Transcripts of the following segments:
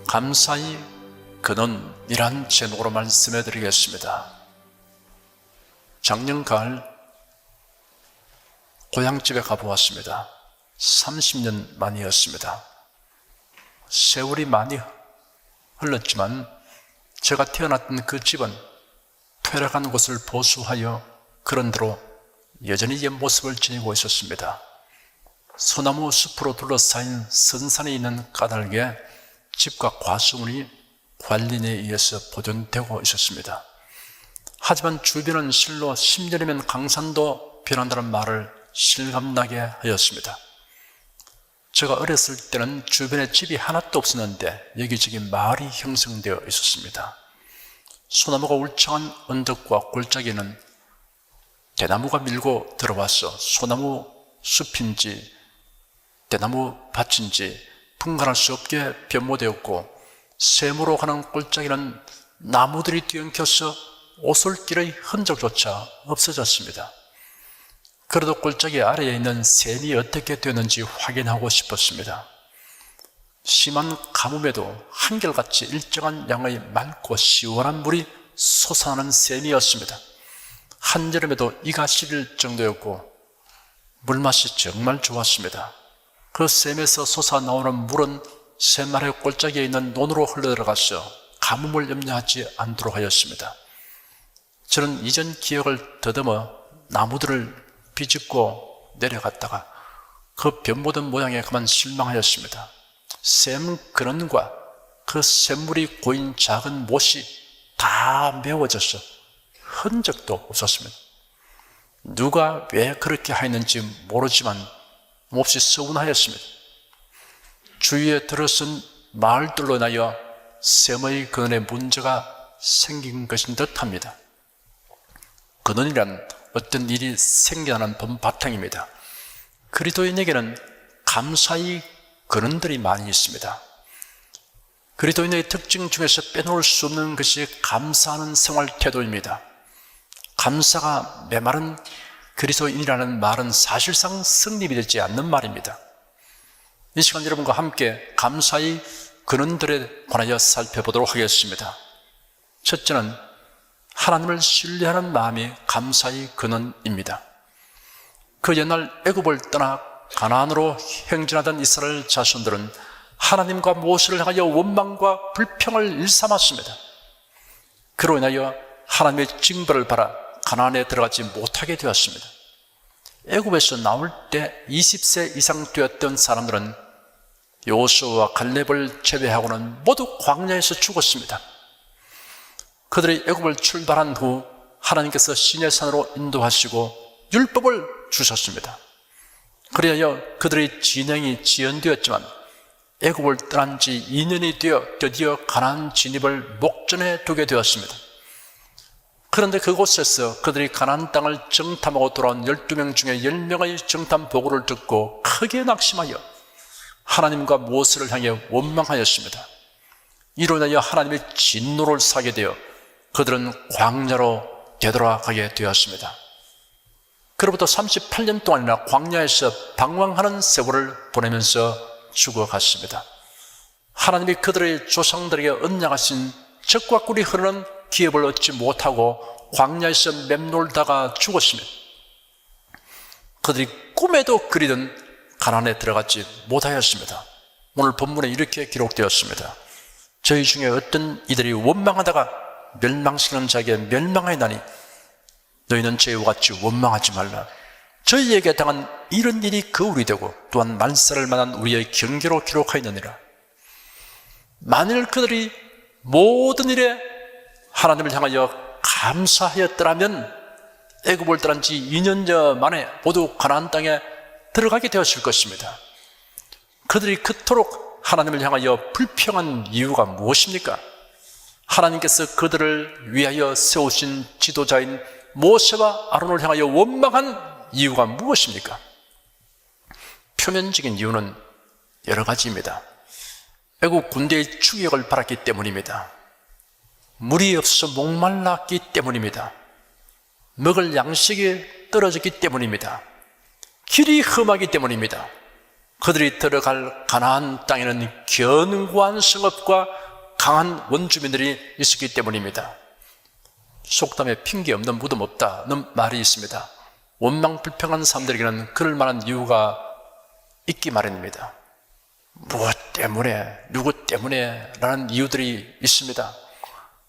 감사히 근원이란 제목으로 말씀해 드리겠습니다. 작년 가을 고향집에 가보았습니다. 30년 만이었습니다. 세월이 많이 흘렀지만 제가 태어났던 그 집은 퇴락한 곳을 보수하여 그런대로 여전히 옛 모습을 지니고 있었습니다. 소나무 숲으로 둘러싸인 선산에 있는 까닭에 집과 과수문이 관리인에 의해서 보존되고 있었습니다. 하지만 주변은 실로 10년이면 강산도 변한다는 말을 실감나게 하였습니다. 제가 어렸을 때는 주변에 집이 하나도 없었는데 여기저기 마을이 형성되어 있었습니다. 소나무가 울창한 언덕과 골짜기는 대나무가 밀고 들어와서 소나무 숲인지 대나무 밭인지 분간할 수 없게 변모되었고, 샘으로 가는 골짜기는 나무들이 뒤엉켜서 오솔길의 흔적조차 없어졌습니다. 그래도 골짜기 아래에 있는 샘이 어떻게 되었는지 확인하고 싶었습니다. 심한 가뭄에도 한결같이 일정한 양의 맑고 시원한 물이 솟아나는 샘이었습니다. 한여름에도 이가 시릴 정도였고 물맛이 정말 좋았습니다. 그 샘에서 솟아나오는 물은 샘 아래 골짜기에 있는 논으로 흘러들어가서 가뭄을 염려하지 않도록 하였습니다. 저는 이전 기억을 더듬어 나무들을 비집고 내려갔다가 그 변모된 모양에 그만 실망하였습니다. 샘 근원과 그 샘물이 고인 작은 못이 다 메워져서 흔적도 없었습니다. 누가 왜 그렇게 하였는지 모르지만 몹시 서운하였습니다. 주위에 들어선 마을들로 인하여 샘의 근원에 문제가 생긴 것인 듯합니다. 근원이란 어떤 일이 생겨나는 본바탕입니다. 그리스도인에게는 감사의 근원들이 많이 있습니다. 그리스도인의 특징 중에서 빼놓을 수 없는 것이 감사하는 생활 태도입니다. 감사가 메마른 그리스도인이라는 말은 사실상 성립이 되지 않는 말입니다. 이 시간 여러분과 함께 감사의 근원들에 관하여 살펴보도록 하겠습니다. 첫째는 하나님을 신뢰하는 마음이 감사의 근원입니다. 그 옛날 애굽을 떠나 가나안으로 행진하던 이스라엘 자손들은 하나님과 모세를 향하여 원망과 불평을 일삼았습니다. 그로 인하여 하나님의 징벌을 받아 가나안에 들어가지 못하게 되었습니다. 애굽에서 나올 때 20세 이상 되었던 사람들은 여호수아와 갈렙을 제외하고는 모두 광야에서 죽었습니다. 그들이 애굽을 출발한 후 하나님께서 시내산으로 인도하시고 율법을 주셨습니다. 그리하여 그들의 진행이 지연되었지만 애굽을 떠난 지 2년이 되어 드디어 가나안 진입을 목전에 두게 되었습니다. 그런데 그곳에서 그들이 가나안 땅을 정탐하고 돌아온 12명 중에 10명의 정탐 보고를 듣고 크게 낙심하여 하나님과 모세를 향해 원망하였습니다. 이로 인하여 하나님의 진노를 사게 되어 그들은 광야로 되돌아가게 되었습니다. 그로부터 38년 동안이나 광야에서 방황하는 세월을 보내면서 죽어갔습니다. 하나님이 그들의 조상들에게 언약하신 젖과 꿀이 흐르는 기업을 얻지 못하고 광야에서 맴돌다가 죽었습니다. 그들이 꿈에도 그리던 가나안에 들어가지 못하였습니다. 오늘 본문에 이렇게 기록되었습니다. 저희 중에 어떤 이들이 원망하다가 멸망시키는 자에게 멸망하였나니 너희는 저희와 같이 원망하지 말라. 저희에게 당한 이런 일이 거울이 되고 또한 말살을 만한 우리의 경계로 기록하였느니라. 만일 그들이 모든 일에 하나님을 향하여 감사하였더라면 애굽을 떠난 지 2년여 만에 모두 가나안 땅에 들어가게 되었을 것입니다. 그들이 그토록 하나님을 향하여 불평한 이유가 무엇입니까? 하나님께서 그들을 위하여 세우신 지도자인 모세와 아론을 향하여 원망한 이유가 무엇입니까? 표면적인 이유는 여러 가지입니다. 애국 군대의 추격을 받았기 때문입니다. 물이 없어서 목말랐기 때문입니다. 먹을 양식이 떨어졌기 때문입니다. 길이 험하기 때문입니다. 그들이 들어갈 가나안 땅에는 견고한 성읍과 강한 원주민들이 있었기 때문입니다. 속담에 핑계 없는 무덤 없다는 말이 있습니다. 원망불평한 사람들에게는 그럴 만한 이유가 있기 마련입니다. 무엇 때문에, 누구 때문에 라는 이유들이 있습니다.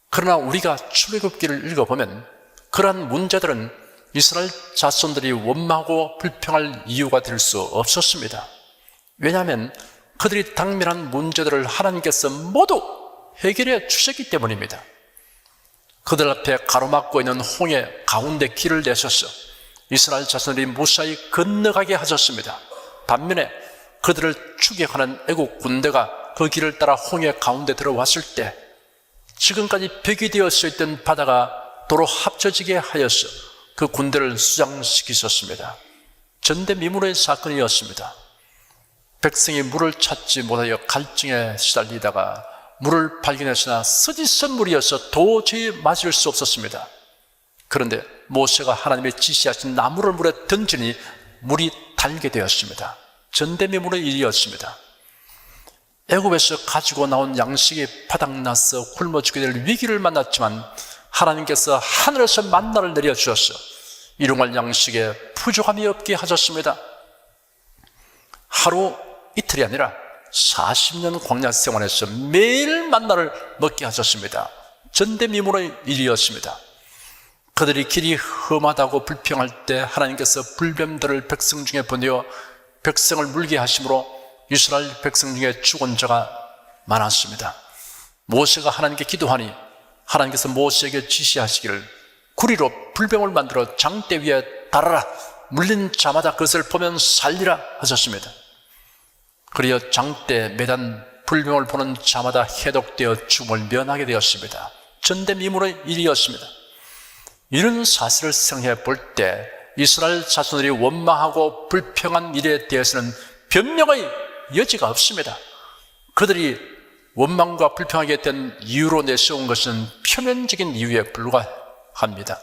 그러나 우리가 출애굽기를 읽어보면 그러한 문제들은 이스라엘 자손들이 원망하고 불평할 이유가 될 수 없었습니다. 왜냐하면 그들이 당면한 문제들을 하나님께서 모두 해결해 주셨기 때문입니다. 그들 앞에 가로막고 있는 홍해 가운데 길을 내셔서 이스라엘 자손들이 무사히 건너가게 하셨습니다. 반면에 그들을 추격하는 애국 군대가 그 길을 따라 홍해 가운데 들어왔을 때 지금까지 벽이 되어 있던 바다가 도로 합쳐지게 하여서 그 군대를 수장시키셨습니다. 전대미문의 사건이었습니다. 백성이 물을 찾지 못하여 갈증에 시달리다가 물을 발견했으나 쓰디쓴 물이어서 도저히 마실 수 없었습니다. 그런데 모세가 하나님의 지시하신 나무를 물에 던지니 물이 달게 되었습니다. 전대미문의 일이었습니다. 애굽에서 가지고 나온 양식이 바닥나서 굶어 죽게 될 위기를 만났지만 하나님께서 하늘에서 만나를 내려주셔서 일용할 양식에 부족함이 없게 하셨습니다. 하루 이틀이 아니라 40년 광야 생활에서 매일 만나를 먹게 하셨습니다. 전대미문의 일이었습니다. 그들이 길이 험하다고 불평할 때 하나님께서 불뱀들을 백성 중에 보내어 백성을 물게 하심으로 이스라엘 백성 중에 죽은 자가 많았습니다. 모세가 하나님께 기도하니 하나님께서 모세에게 지시하시기를 구리로 불뱀을 만들어 장대 위에 달아라. 물린 자마다 그것을 보면 살리라 하셨습니다. 그리어 장대에 매단 불뱀을 보는 자마다 해독되어 죽음을 면하게 되었습니다. 전대미문의 일이었습니다. 이런 사실을 생각해 볼 때 이스라엘 자손들이 원망하고 불평한 일에 대해서는 변명의 여지가 없습니다. 그들이 원망과 불평하게 된 이유로 내세운 것은 표면적인 이유에 불과합니다.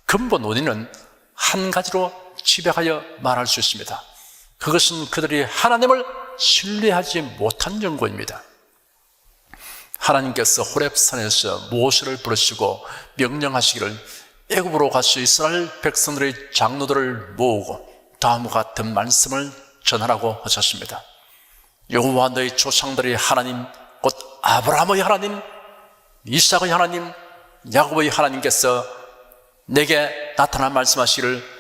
근본 원인은 한 가지로 집약하여 말할 수 있습니다. 그것은 그들이 하나님을 신뢰하지 못한 연고입니다. 하나님께서 호렙산에서 모세를 부르시고 명령하시기를 애굽으로 가서 이스라엘 백성들의 장로들을 모으고 다음과 같은 말씀을 전하라고 하셨습니다. 여호와 너희 조상들의 하나님 곧 아브라함의 하나님, 이삭의 하나님, 야곱의 하나님께서 내게 나타나 말씀하시기를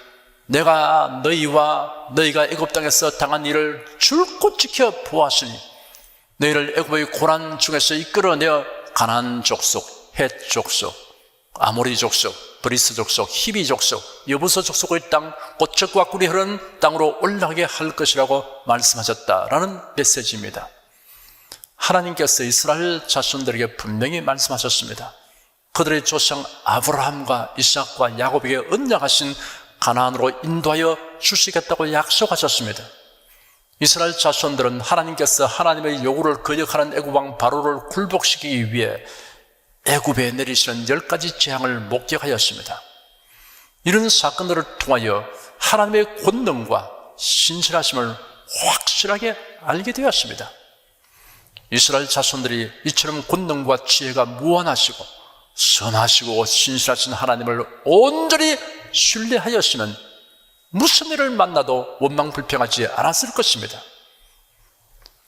내가 너희와 너희가 애굽 땅에서 당한 일을 줄곧 지켜 보았으니 너희를 애굽의 고난 중에서 이끌어내어 가나안 족속, 헷 족속, 아모리 족속, 브리스 족속, 히비 족속, 여부서 족속의 땅, 꽃적과 꿀이 흐르는 땅으로 올라가게 할 것이라고 말씀하셨다라는 메시지입니다. 하나님께서 이스라엘 자손들에게 분명히 말씀하셨습니다. 그들의 조상 아브라함과 이삭과 야곱에게 언약하신 가나안으로 인도하여 주시겠다고 약속하셨습니다. 이스라엘 자손들은 하나님께서 하나님의 요구를 거역하는 애굽 왕 바로를 굴복시키기 위해 애굽에 내리시는 10가지 재앙을 목격하였습니다. 이런 사건들을 통하여 하나님의 권능과 신실하심을 확실하게 알게 되었습니다. 이스라엘 자손들이 이처럼 권능과 지혜가 무한하시고 선하시고 신실하신 하나님을 온전히 신뢰하였으면 무슨 일을 만나도 원망불평하지 않았을 것입니다.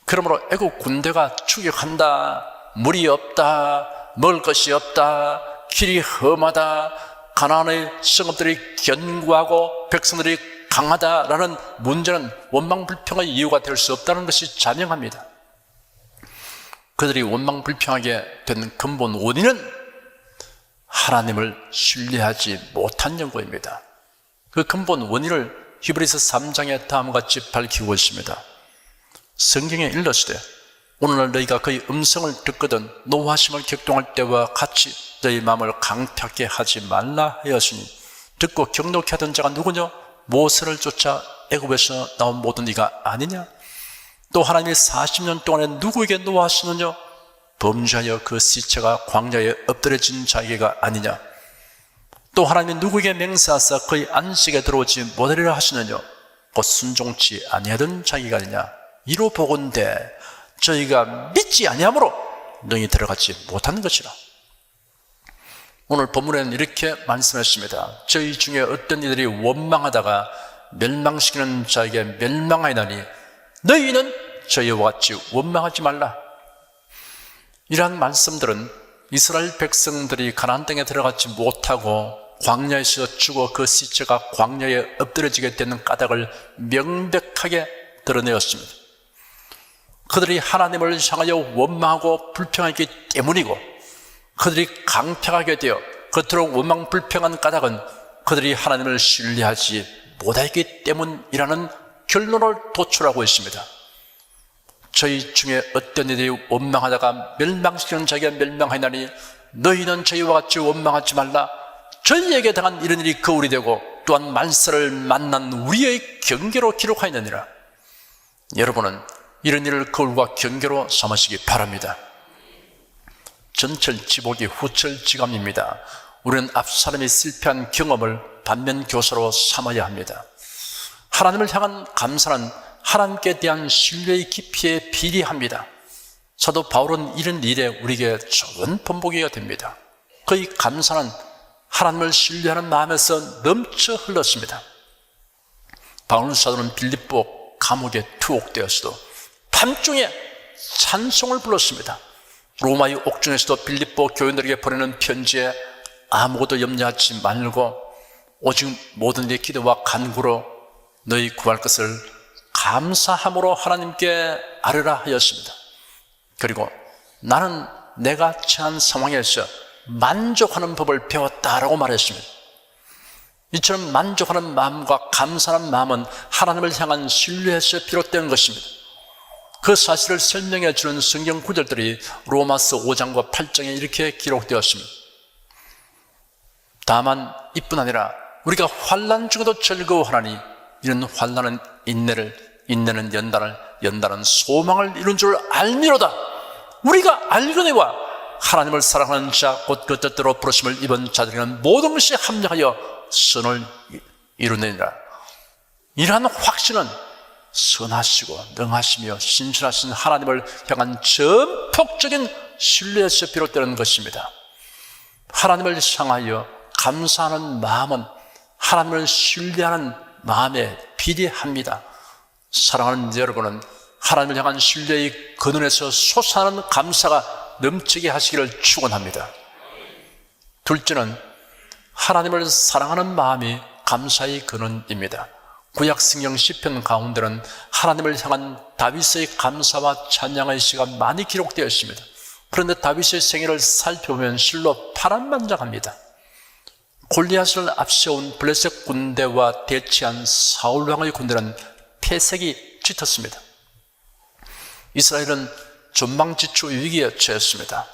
그러므로 애국 군대가 추격한다, 물이 없다, 먹을 것이 없다, 길이 험하다, 가나안의 성읍들이 견고하고 백성들이 강하다라는 문제는 원망불평의 이유가 될 수 없다는 것이 자명합니다. 그들이 원망불평하게 된 근본 원인은 하나님을 신뢰하지 못한 연고입니다. 그 근본 원인을 히브리서 3장에 다음과 같이 밝히고 있습니다. 성경에 일렀으되 오늘날 너희가 그의 음성을 듣거든 노하심을 격동할 때와 같이 너희 마음을 강팍하게 하지 말라 하였으니 듣고 격노케 하던 자가 누구냐? 모세를 쫓아 애굽에서 나온 모든 이가 아니냐? 또 하나님이 40년 동안에 누구에게 노하시느냐? 범죄하여 그 시체가 광야에 엎드려진 자에게가 아니냐? 또 하나님이 누구에게 맹세하사 그의 안식에 들어오지 못하리라 하시느냐? 곧 순종치 아니하던 자기가 아니냐? 이로 보건대 저희가 믿지 아니함으로 너희 들어가지 못하는 것이라. 오늘 본문에는 이렇게 말씀하십니다. 저희 중에 어떤 이들이 원망하다가 멸망시키는 자에게 멸망하였나니 너희는 저희와 같이 원망하지 말라. 이러한 말씀들은 이스라엘 백성들이 가나안 땅에 들어가지 못하고 광야에서 죽어 그 시체가 광야에 엎드려지게 되는 까닭을 명백하게 드러내었습니다. 그들이 하나님을 향하여 원망하고 불평하기 때문이고, 그들이 강팍하게 되어 그토록 원망 불평한 까닭은 그들이 하나님을 신뢰하지 못하기 때문이라는 결론을 도출하고 있습니다. 저희 중에 어떤 이들이 원망하다가 멸망시키는 자에게 멸망하나니 너희는 저희와 같이 원망하지 말라. 저희에게 당한 이런 일이 거울이 되고 또한 만세를 만난 우리의 경계로 기록하였느니라. 여러분은 이런 일을 거울과 경계로 삼으시기 바랍니다. 전철 지보기 후철 지감입니다. 우리는 앞사람이 실패한 경험을 반면 교사로 삼아야 합니다. 하나님을 향한 감사는 하나님께 대한 신뢰의 깊이에 비례합니다. 사도 바울은 이런 일에 우리에게 좋은 본보기가 됩니다. 그의 감사는 하나님을 신뢰하는 마음에서 넘쳐 흘렀습니다. 바울 사도는 빌립보 감옥에 투옥되었어도 밤중에 찬송을 불렀습니다. 로마의 옥중에서도 빌립보 교인들에게 보내는 편지에 아무것도 염려하지 말고 오직 모든 내 기도와 간구로 너희 구할 것을 감사함으로 하나님께 아뢰라 하였습니다. 그리고 나는 내가 처한 상황에서 만족하는 법을 배웠다라고 말했습니다. 이처럼 만족하는 마음과 감사하는 마음은 하나님을 향한 신뢰에서 비롯된 것입니다. 그 사실을 설명해 주는 성경 구절들이 로마서 5장과 8장에 이렇게 기록되었습니다. 다만 이뿐 아니라 우리가 환난 중에도 즐거워하나니 이런 환난은 인내를, 인내는 연단을, 연단은 소망을 이룬 줄 알미로다. 우리가 알거니와 하나님을 사랑하는 자 곧 그 뜻대로 부르심을 입은 자들에게는 모든 것이 합력하여 선을 이루느니라. 이러한 확신은 선하시고 능하시며 신실하신 하나님을 향한 전폭적인 신뢰에서 비롯되는 것입니다. 하나님을 향하여 감사하는 마음은 하나님을 신뢰하는 마음에 비례합니다. 사랑하는 여러분은 하나님을 향한 신뢰의 근원에서 솟아나는 감사가 넘치게 하시기를 축원합니다. 둘째는 하나님을 사랑하는 마음이 감사의 근원입니다. 구약성경 시편 가운데는 하나님을 향한 다윗의 감사와 찬양의 시가 많이 기록되어 있습니다. 그런데 다윗의 생애를 살펴보면 실로 파란만장합니다. 골리앗을 앞세운 블레셋 군대와 대치한 사울 왕의 군대는 패색이 짙었습니다. 이스라엘은 전망지추 위기에 처했습니다.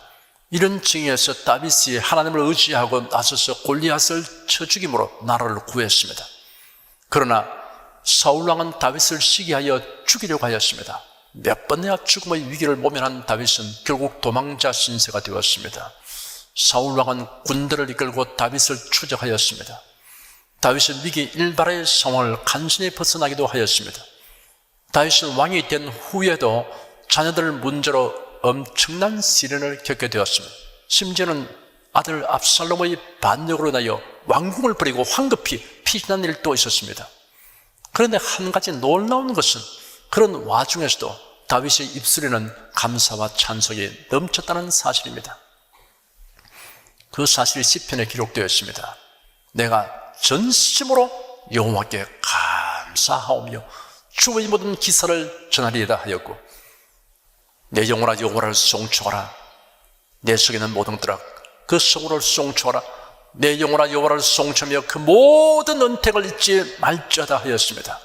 이런 징후에서 다윗이 하나님을 의지하고 나서서 골리앗을 쳐 죽임으로 나라를 구했습니다. 그러나 사울 왕은 다윗을 시기하여 죽이려고 하였습니다. 몇 번이나 죽음의 위기를 모면한 다윗은 결국 도망자 신세가 되었습니다. 사울 왕은 군대를 이끌고 다윗을 추적하였습니다. 다윗은 위기 일발의 상황을 간신히 벗어나기도 하였습니다. 다윗은 왕이 된 후에도 자녀들 문제로 엄청난 시련을 겪게 되었습니다. 심지어는 아들 압살롬의 반역으로 인하여 왕궁을 버리고 황급히 피신한 일도 있었습니다. 그런데 한 가지 놀라운 것은 그런 와중에서도 다윗의 입술에는 감사와 찬송이 넘쳤다는 사실입니다. 그 사실이 시편에 기록되어 있습니다. 내가 전심으로 여호와께 감사하오며 주의 모든 기사를 전하리이다 하였고, 내 영혼아 여호와를 송축하라. 내 속에 있는 모든 것들아 그 성으로 송축하라. 내 영혼아 여호와를 송축하며 그 모든 은택을 잊지 말지어다 하였습니다.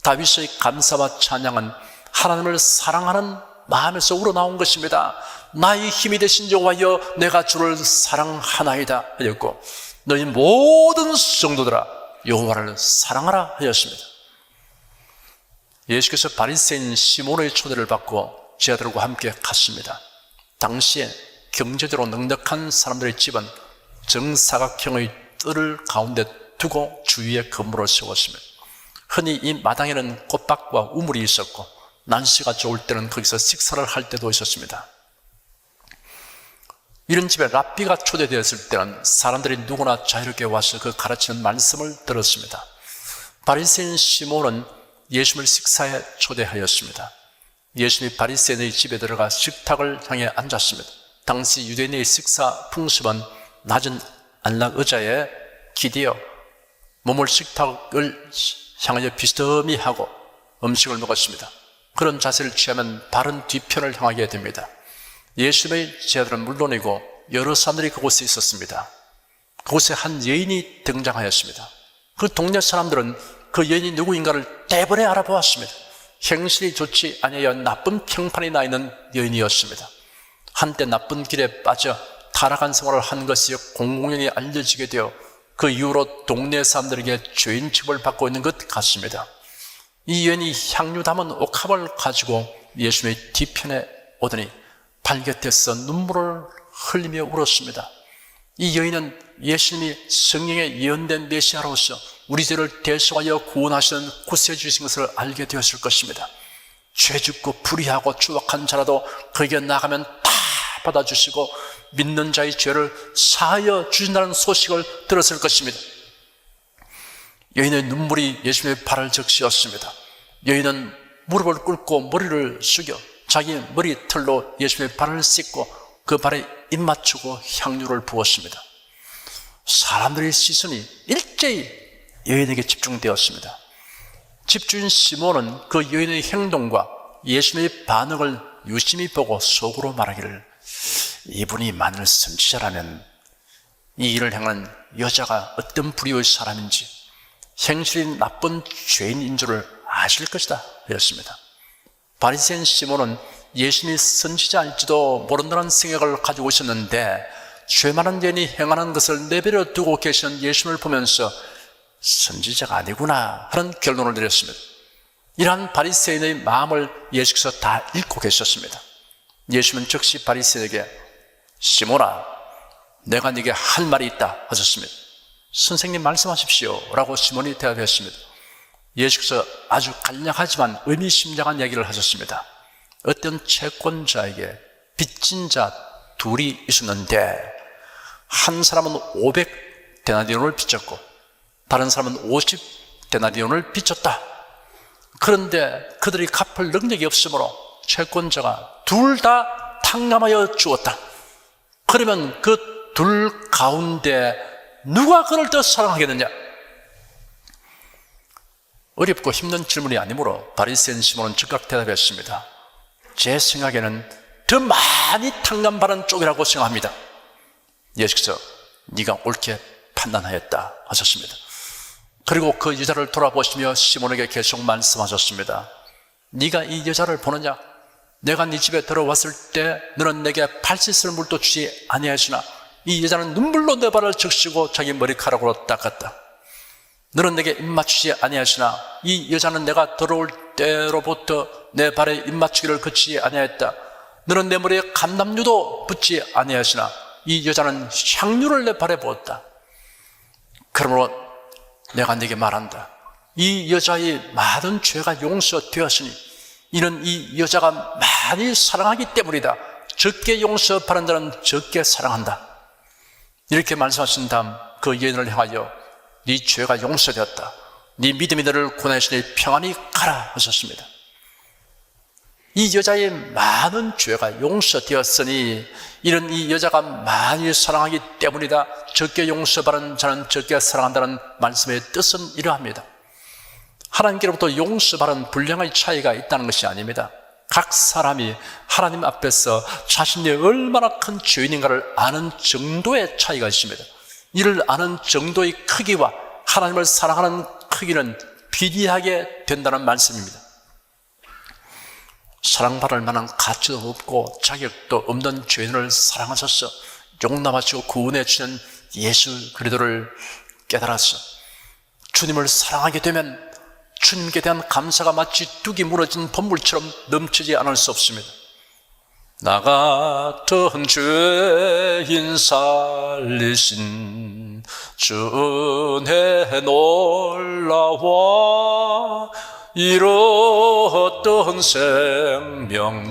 다윗의 감사와 찬양은 하나님을 사랑하는 마음에서 우러나온 것입니다. 나의 힘이 되신 여호와여 내가 주를 사랑하나이다 하였고, 너희 모든 성도들아 여호와를 사랑하라 하였습니다. 예수께서 바리새인 시몬의 초대를 받고 제자들과 함께 갔습니다. 당시에 경제적으로 넉넉한 사람들의 집은 정사각형의 뜰을 가운데 두고 주위에 건물을 세웠습니다. 흔히 이 마당에는 꽃밭과 우물이 있었고 날씨가 좋을 때는 거기서 식사를 할 때도 있었습니다. 이런 집에 랍비가 초대되었을 때는 사람들이 누구나 자유롭게 와서 그 가르치는 말씀을 들었습니다. 바리새인 시몬은 예수님을 식사에 초대하였습니다. 예수님이 바리새인의 집에 들어가 식탁을 향해 앉았습니다. 당시 유대인의 식사 풍습은 낮은 안락 의자에 기대어 몸을 식탁을 향하여 비스듬히 하고 음식을 먹었습니다. 그런 자세를 취하면 바른 뒤편을 향하게 됩니다. 예수님의 제자들은 물론이고 여러 사람들이 그곳에 있었습니다. 그곳에 한 여인이 등장하였습니다. 그 동네 사람들은 그 여인이 누구인가를 대번에 알아보았습니다. 행실이 좋지 아니하여 나쁜 평판이 나 있는 여인이었습니다. 한때 나쁜 길에 빠져 타락한 생활을 한 것이 공공연히 알려지게 되어 그 이후로 동네 사람들에게 죄인 취급을 받고 있는 것 같습니다. 이 여인이 향유 담은 옥합을 가지고 예수님의 뒤편에 오더니 발곁에서 눈물을 흘리며 울었습니다. 이 여인은 예수님이 성령의 예언된 메시아로서 우리 죄를 대속하여 구원하시는 구세주이신 것을 알게 되었을 것입니다. 죄짓고 불의하고 추악한 자라도 거기에 나가면 다 받아주시고 믿는 자의 죄를 사하여 주신다는 소식을 들었을 것입니다. 여인의 눈물이 예수님의 발을 적시었습니다. 여인은 무릎을 꿇고 머리를 숙여 자기 머리털로 예수님의 발을 씻고 그 발에 입 맞추고 향유를 부었습니다. 사람들의 시선이 일제히 여인에게 집중되었습니다. 집주인 시몬은 그 여인의 행동과 예수님의 반응을 유심히 보고 속으로 말하기를, 이분이 만일 선지자라면 이 일을 행한 여자가 어떤 부류의 사람인지 행실이 나쁜 죄인인 줄을 아실 것이다 하였습니다. 바리새인 시몬은 예수님이 선지자일지도 모른다는 생각을 가지고 있었는데 죄 많은 여인이 행하는 것을 내버려 두고 계시는 예수님을 보면서 선지자가 아니구나 하는 결론을 내렸습니다. 이러한 바리새인의 마음을 예수께서 다 읽고 계셨습니다. 예수님은 즉시 바리새인에게 시몬아, 내가 네게 할 말이 있다 하셨습니다. 선생님 말씀하십시오 라고 시몬이 대답했습니다. 예수께서 아주 간략하지만 의미심장한 얘기를 하셨습니다. 어떤 채권자에게 빚진 자 둘이 있었는데 한 사람은 500데나리온을 빚졌고 다른 사람은 50데나리온을 빚졌다. 그런데 그들이 갚을 능력이 없으므로 채권자가 둘 다 탕감하여 주었다. 그러면 그 둘 가운데 누가 그를 더 사랑하겠느냐? 어렵고 힘든 질문이 아니므로 바리새인 시몬은 즉각 대답했습니다. 제 생각에는 더 많이 탕감받은 쪽이라고 생각합니다. 예수께서 네가 옳게 판단하였다 하셨습니다. 그리고 그 여자를 돌아보시며 시몬에게 계속 말씀하셨습니다. 네가 이 여자를 보느냐? 내가 네 집에 들어왔을 때 너는 내게 발 씻을 물도 주지 아니하였으나 이 여자는 눈물로 내 발을 적시고 자기 머리카락으로 닦았다. 너는 내게 입맞추지 아니하였으나 이 여자는 내가 들어올 때로부터 내 발에 입맞추기를 그치지 아니하였다. 너는 내 머리에 감람유도 붓지 아니하였으나 이 여자는 향유를 내 발에 부었다. 그러므로 내가 네게 말한다. 이 여자의 많은 죄가 용서되었으니 이는 이 여자가 많이 사랑하기 때문이다. 적게 용서받는 자는 적게 사랑한다. 이렇게 말씀하신 다음 그 여인을 향하여 네 죄가 용서되었다. 네 믿음이 너를 구원하시니 평안히 가라 하셨습니다. 이 여자의 많은 죄가 용서되었으니 이는 이 여자가 많이 사랑하기 때문이다. 적게 용서받은 자는 적게 사랑한다는 말씀의 뜻은 이러합니다. 하나님께로부터 용서받은 분량의 차이가 있다는 것이 아닙니다. 각 사람이 하나님 앞에서 자신이 얼마나 큰 죄인인가를 아는 정도의 차이가 있습니다. 이를 아는 정도의 크기와 하나님을 사랑하는 크기는 비례하게 된다는 말씀입니다. 사랑받을 만한 가치도 없고 자격도 없는 죄인을 사랑하셔서 용납하시고 구원해 주시는 예수 그리스도를 깨달아서 주님을 사랑하게 되면 주님께 대한 감사가 마치 뚝이 무너진 번물처럼 넘치지 않을 수 없습니다. 나 같은 죄인 살리신 주은혜 놀라워 잃었던 생명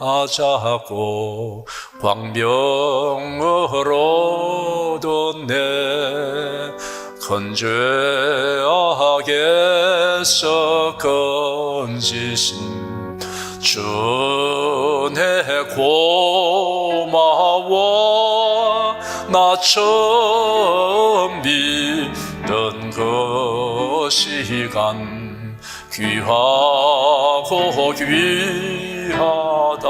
찾아고 광명을 얻었네. 건죄악에서 건지신 주은혜 고마워. 나 처음 믿던 그 시간 귀하고 귀하다.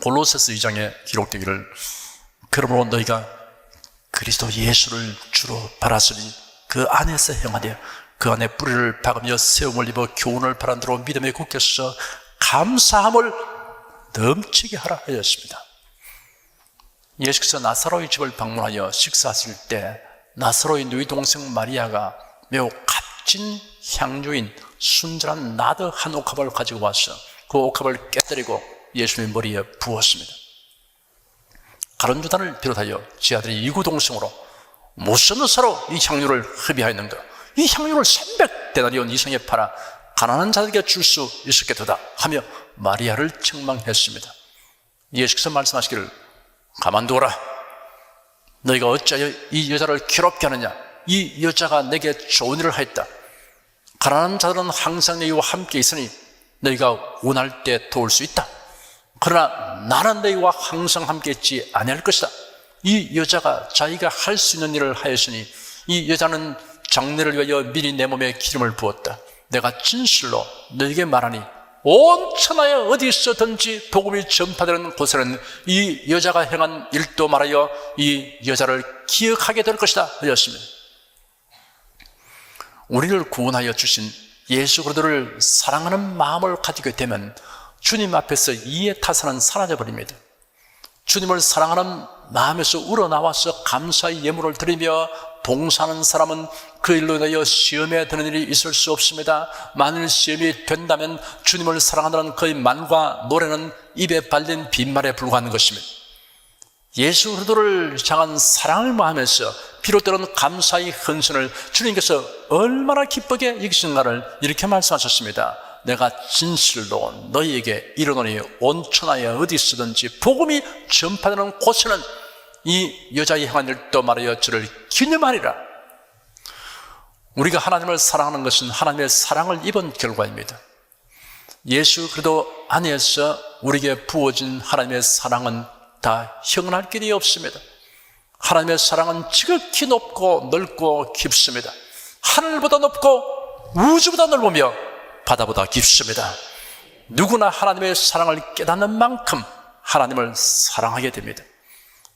골로새서 2장에 기록되기를 그러므로 너희가 그리스도 예수를 주로 바랐으니 그 안에서 행하되 그 안에 뿌리를 박으며 세움을 입어 교훈을 바란 대로 믿음에 굳게 서서 감사함을 넘치게 하라 하였습니다. 예수께서 나사로의 집을 방문하여 식사하실 때 나사로의 누이 동생 마리아가 매우 값진 향유인 순전한 나드 한 옥합을 가지고 와서 그 옥합을 깨뜨리고 예수님의 머리에 부었습니다. 가룟유다를 비롯하여 제 아들이 이구동성으로 무슨 의사로 이 향유를 흡입하였는가? 이 향유를 300데나리온 이상에 팔아 가난한 자들에게 줄 수 있었겠도다 하며 마리아를 책망했습니다. 예수께서 말씀하시기를 가만두어라. 너희가 어찌하여 이 여자를 괴롭게 하느냐? 이 여자가 내게 좋은 일을 하였다. 가난한 자들은 항상 너희와 함께 있으니 너희가 원할 때 도울 수 있다. 그러나 나는 너희와 항상 함께 있지 아니할 것이다. 이 여자가 자기가 할 수 있는 일을 하였으니 이 여자는 장례를 위하여 미리 내 몸에 기름을 부었다. 내가 진실로 너희에게 말하니 온 천하에 어디 있어든지 복음이 전파되는 곳에는 이 여자가 행한 일도 말하여 이 여자를 기억하게 될 것이다 하였습니다. 우리를 구원하여 주신 예수 그리스도를 사랑하는 마음을 가지게 되면 주님 앞에서 이해타산은 사라져버립니다. 주님을 사랑하는 마음에서 우러나와서 감사의 예물을 드리며 봉사하는 사람은 그 일로 인하여 시험에 드는 일이 있을 수 없습니다. 만일 시험이 된다면 주님을 사랑한다는 그의 말과 노래는 입에 발린 빈말에 불과한 것입니다. 예수 그리스도를 향한 사랑을 마음에서 비롯되는 감사의 헌신을 주님께서 얼마나 기쁘게 여기신가를 이렇게 말씀하셨습니다. 내가 진실로 너희에게 이르노니 온 천하에 어디 있으든지 복음이 전파되는 곳에는 이 여자의 행한 일도 말하여 저를 기념하리라. 우리가 하나님을 사랑하는 것은 하나님의 사랑을 입은 결과입니다. 예수 그리스도 안에서 우리에게 부어진 하나님의 사랑은 다 형언할 길이 없습니다. 하나님의 사랑은 지극히 높고 넓고 깊습니다. 하늘보다 높고 우주보다 넓으며 바다보다 깊습니다. 누구나 하나님의 사랑을 깨닫는 만큼 하나님을 사랑하게 됩니다.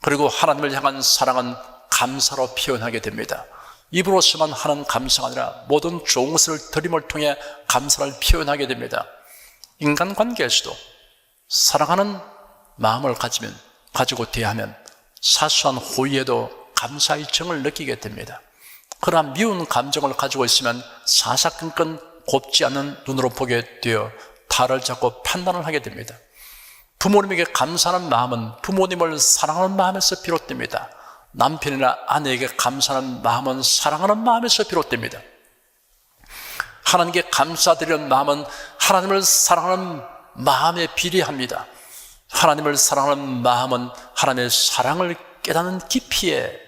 그리고 하나님을 향한 사랑은 감사로 표현하게 됩니다. 입으로서만 하는 감사가 아니라 모든 좋은 것을 드림을 통해 감사를 표현하게 됩니다. 인간관계에서도 사랑하는 마음을 가지고 대하면 사소한 호의에도 감사의 정을 느끼게 됩니다. 그러나 미운 감정을 가지고 있으면 사사건건 곱지 않은 눈으로 보게 되어 탈을 잡고 판단을 하게 됩니다. 부모님에게 감사하는 마음은 부모님을 사랑하는 마음에서 비롯됩니다. 남편이나 아내에게 감사하는 마음은 사랑하는 마음에서 비롯됩니다. 하나님께 감사드리는 마음은 하나님을 사랑하는 마음에 비례합니다. 하나님을 사랑하는 마음은 하나님의 사랑을 깨닫는 깊이에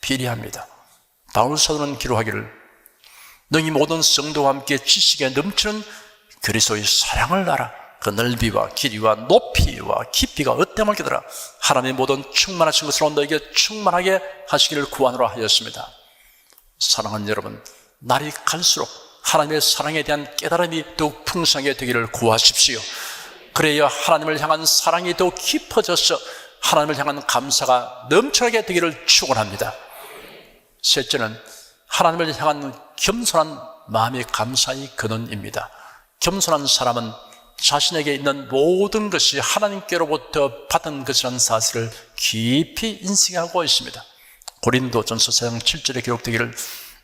비례합니다. 바울 사도는 기록하기를 너희 모든 성도와 함께 지식에 넘치는 그리스도의 사랑을 알아. 그 넓이와 길이와 높이와 깊이가 어때만 깨달아 하나님의 모든 충만하신 것으로 너에게 충만하게 하시기를 구하노라 하였습니다. 사랑하는 여러분, 날이 갈수록 하나님의 사랑에 대한 깨달음이 더욱 풍성하게 되기를 구하십시오. 그래야 하나님을 향한 사랑이 더욱 깊어져서 하나님을 향한 감사가 넘쳐나게 되기를 축원합니다. 셋째는 하나님을 향한 겸손한 마음의 감사의 근원입니다. 겸손한 사람은 자신에게 있는 모든 것이 하나님께로부터 받은 것이라는 사실을 깊이 인식하고 있습니다. 고린도전서 4장 7절에 기록되기를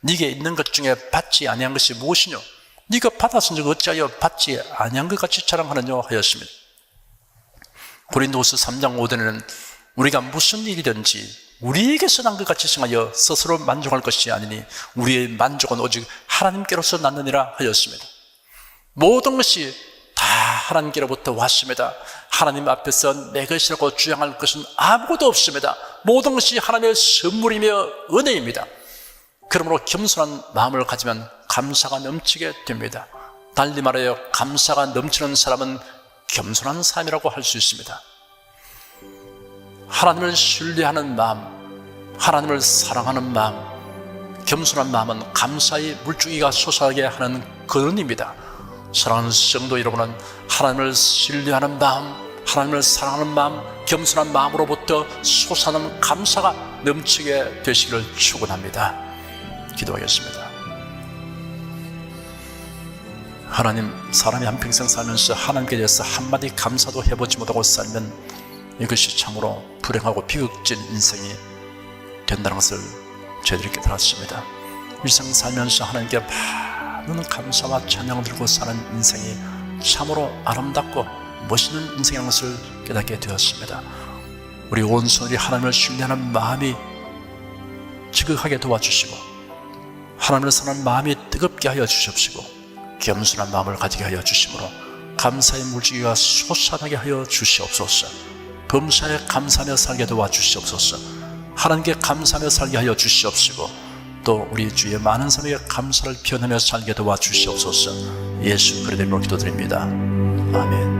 네게 있는 것 중에 받지 아니한 것이 무엇이뇨? 네가 받았은즉 어찌하여 받지 아니한 것 같이 자랑하느냐 하였습니다. 고린도후서 3장 5절에는 우리가 무슨 일이든지 우리에게서 난 것 같이 생하여 스스로 만족할 것이 아니니 우리의 만족은 오직 하나님께로서 났느니라 하였습니다. 모든 것이 다 하나님께로부터 왔습니다. 하나님 앞에서 내 것이라고 주장할 것은 아무것도 없습니다. 모든 것이 하나님의 선물이며 은혜입니다. 그러므로 겸손한 마음을 가지면 감사가 넘치게 됩니다. 달리 말하여 감사가 넘치는 사람은 겸손한 사람이라고 할 수 있습니다. 하나님을 신뢰하는 마음, 하나님을 사랑하는 마음, 겸손한 마음은 감사의 물줄기가 솟아나게 하는 근원입니다. 사랑하는 성도 여러분은 하나님을 신뢰하는 마음, 하나님을 사랑하는 마음, 겸손한 마음으로부터 솟아나는 감사가 넘치게 되시기를 축원합니다. 기도하겠습니다. 하나님, 사람이 한평생 살면서 하나님께 대해서 한마디 감사도 해보지 못하고 살면 이것이 참으로 불행하고 비극적인 인생이 된다는 것을 저희들이 깨달았습니다. 일생 살면서 하나님께 많은 감사와 찬양을 들고 사는 인생이 참으로 아름답고 멋있는 인생이라는 것을 깨닫게 되었습니다. 우리 온 손이 하나님을 신뢰하는 마음이 지극하게 도와주시고 하나님을 사랑하는 마음이 뜨겁게 하여 주시옵시고 겸손한 마음을 가지게 하여 주심으로 감사의 물줄기가 솟아나게 하여 주시옵소서. 범사에 감사하며 살게 도와주시옵소서. 하나님께 감사하며 살게 하여 주시옵시고 또 우리 주위의 많은 사람에게 감사를 표현하며 살게 도와주시옵소서. 예수 그리스도의 이름으로 기도드립니다. 아멘.